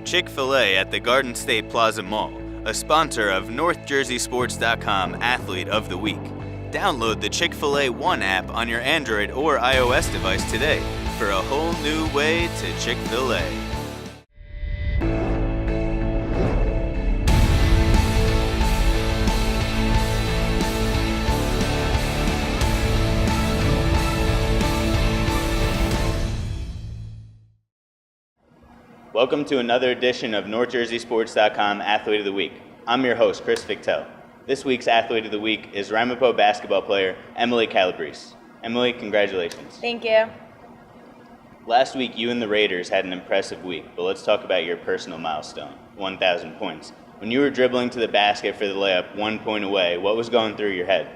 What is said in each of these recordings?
Chick-fil-A at the Garden State Plaza Mall, a sponsor of NorthJerseySports.com Athlete of the Week. Download the Chick-fil-A One app on your Android or iOS device today for a whole new way to Chick-fil-A. Welcome to another edition of NorthJerseySports.com Athlete of the Week. I'm your host, Chris Victel. This week's Athlete of the Week is Ramapo basketball player Emily Calebrese. Emily, congratulations. Thank you. Last week, you and the Raiders had an impressive week, but let's talk about your personal milestone, 1,000 points. When you were dribbling to the basket for the layup 1 point away, what was going through your head?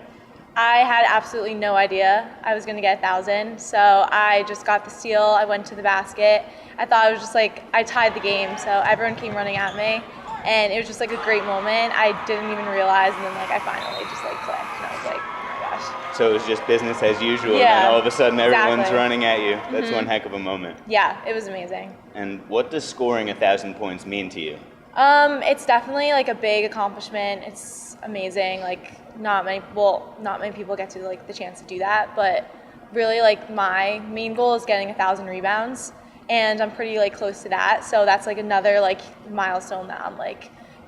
I had absolutely no idea I was going to get 1,000, so I just got the steal. I went to the basket. I thought it was just like I tied the game, so everyone came running at me, and it was just like a great moment. I didn't even realize, and then I finally just clicked, and I was like, oh my gosh. So it was just business as usual, yeah, and then all of a sudden everyone's exactly. running at you. That's one heck of a moment. Yeah, it was amazing. And what does scoring 1,000 points mean to you? It's definitely a big accomplishment. It's amazing. Not many people get to the chance to do that, but really my main goal is getting 1,000 rebounds, and I'm pretty close to that. So that's another milestone that I'm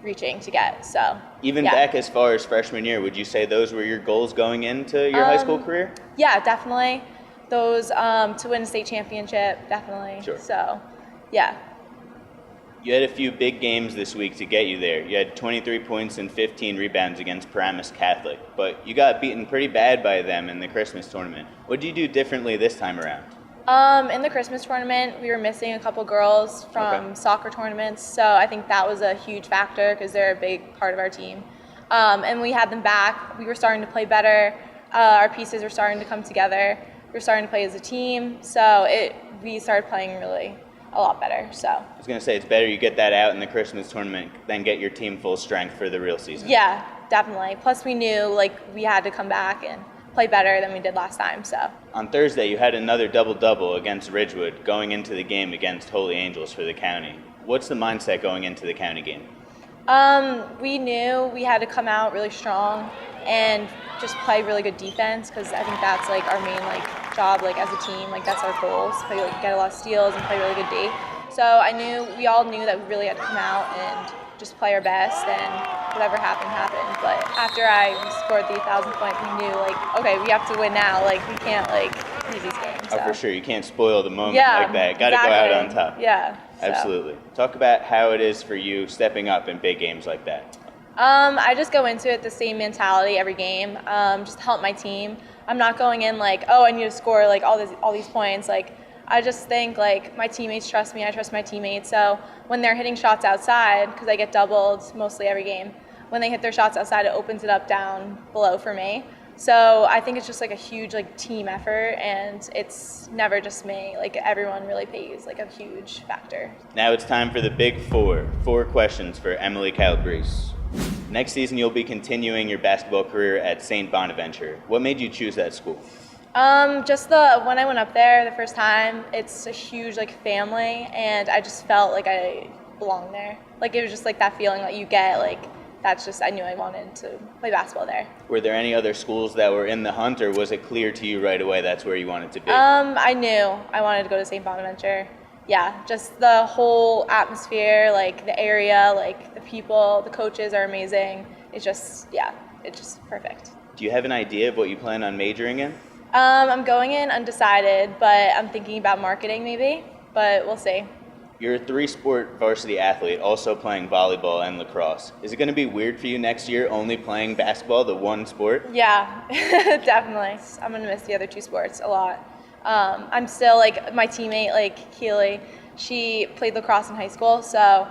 reaching to get. So even yeah. Back as far as freshman year, would you say those were your goals going into your high school career? Yeah, definitely. Those to win a state championship, definitely. Sure. So yeah. You had a few big games this week to get you there. You had 23 points and 15 rebounds against Paramus Catholic, but you got beaten pretty bad by them in the Christmas tournament. What did you do differently this time around? In the Christmas tournament, we were missing a couple girls from soccer tournaments, so I think that was a huge factor because they're a big part of our team. And we had them back. We were starting to play better. Our pieces were starting to come together. We were starting to play as a team, so we started playing really a lot better. So I was going to say, it's better you get that out in the Christmas tournament than get your team full strength for the real season. Yeah, definitely. Plus we knew we had to come back and play better than we did last time. So on Thursday, you had another double-double against Ridgewood going into the game against Holy Angels for the county. What's the mindset going into the county game? We knew we had to come out really strong and just play really good defense, because I think that's our main job as a team. That's our goals, play get a lot of steals and play really good D. So we all knew that we really had to come out and just play our best, and whatever happened happened. But after I scored the 1,000 point, we knew okay, we have to win now. We can't lose these games. So. Oh, for sure. You can't spoil the moment like that. Got to go out on top. Yeah. Absolutely. Talk about how it is for you stepping up in big games like that. I just go into it the same mentality every game, just to help my team. I'm not going in I need to score all these points. I just think my teammates trust me. I trust my teammates. So when they're hitting shots outside, because I get doubled mostly every game, when they hit their shots outside, it opens it up down below for me. So I think it's just a huge team effort, and it's never just me. Everyone really plays a huge factor. Now it's time for the big four. 4 questions for Emily Calebrese. Next season, you'll be continuing your basketball career at St. Bonaventure. What made you choose that school? Just when I went up there the first time, it's a huge family, and I just felt I belonged there. It was just that feeling that you get, that's just, I knew I wanted to play basketball there. Were there any other schools that were in the hunt, or was it clear to you right away that's where you wanted to be? I knew I wanted to go to St. Bonaventure. Yeah, just the whole atmosphere, the area, the people, the coaches are amazing. It's just perfect. Do you have an idea of what you plan on majoring in? I'm going in undecided, but I'm thinking about marketing maybe, but we'll see. You're a 3-sport varsity athlete, also playing volleyball and lacrosse. Is it going to be weird for you next year only playing basketball, the one sport? Yeah, definitely. I'm going to miss the other 2 sports a lot. I'm still, my teammate, Keely, she played lacrosse in high school, so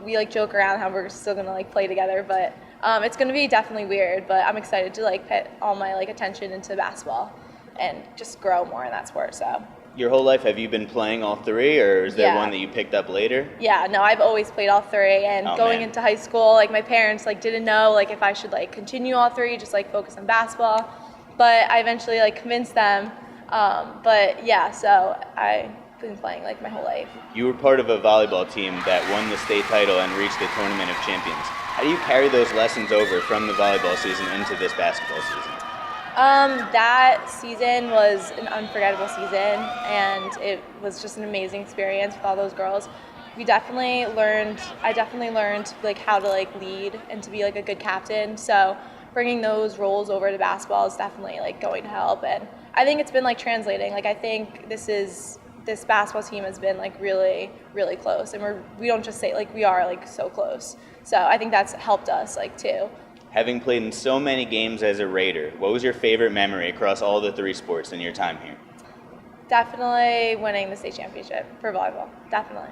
we joke around how we're still going to play together, but it's going to be definitely weird, but I'm excited to put all my attention into basketball and just grow more in that sport. So your whole life, have you been playing all 3, or is there one that you picked up later? Yeah, no, I've always played all 3, and going into high school, my parents didn't know if I should continue all 3, just focus on basketball, but I eventually convinced them. But yeah, so been playing like my whole life. You were part of a volleyball team that won the state title and reached the Tournament of Champions. How do you carry those lessons over from the volleyball season into this basketball season? That season was an unforgettable season, and it was just an amazing experience with all those girls. I definitely learned like how to like lead and to be like a good captain. So bringing those roles over to basketball is definitely like going to help, and I think it's been like translating. Like I think this basketball team has been like really, really close, and we don't just say like we are like so close. So I think that's helped us like too. Having played in so many games as a Raider, what was your favorite memory across all the three sports in your time here? Definitely winning the state championship for volleyball. Definitely.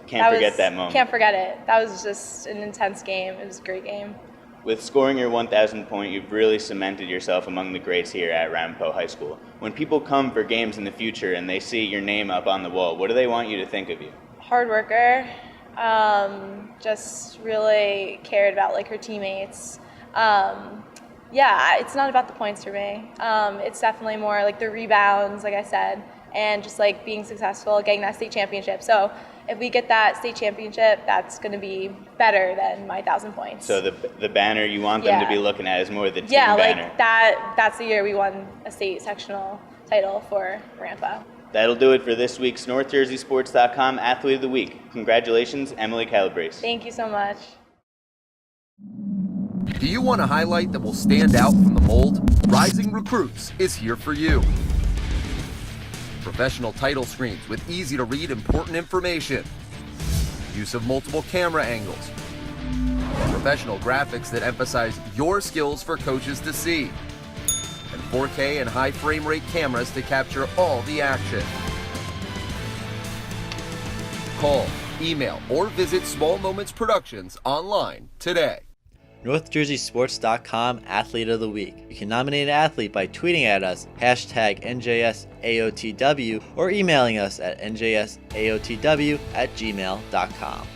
Can't forget that moment. Can't forget it. That was just an intense game. It was a great game. With scoring your 1,000th point, you've really cemented yourself among the greats here at Ramapo High School. When people come for games in the future and they see your name up on the wall, what do they want you to think of you? Hard worker. Just really cared about like her teammates. Yeah, it's not about the points for me. It's definitely more like the rebounds, like I said, and just like being successful, getting that state championship. So if we get that state championship, that's going to be better than my 1,000 points. So the banner you want them to be looking at is more the team banner. Yeah, like that's the year we won a state sectional title for Ramapo. That'll do it for this week's NorthJerseySports.com Athlete of the Week. Congratulations, Emily Calebrese. Thank you so much. Do you want a highlight that will stand out from the mold? Rising Recruits is here for you. Professional title screens with easy-to-read important information. Use of multiple camera angles. Professional graphics that emphasize your skills for coaches to see. And 4K and high frame rate cameras to capture all the action. Call, email, or visit Small Moments Productions online today. NorthJerseySports.com Athlete of the Week. You can nominate an athlete by tweeting at us, hashtag NJSAOTW, or emailing us at njsaotw@gmail.com.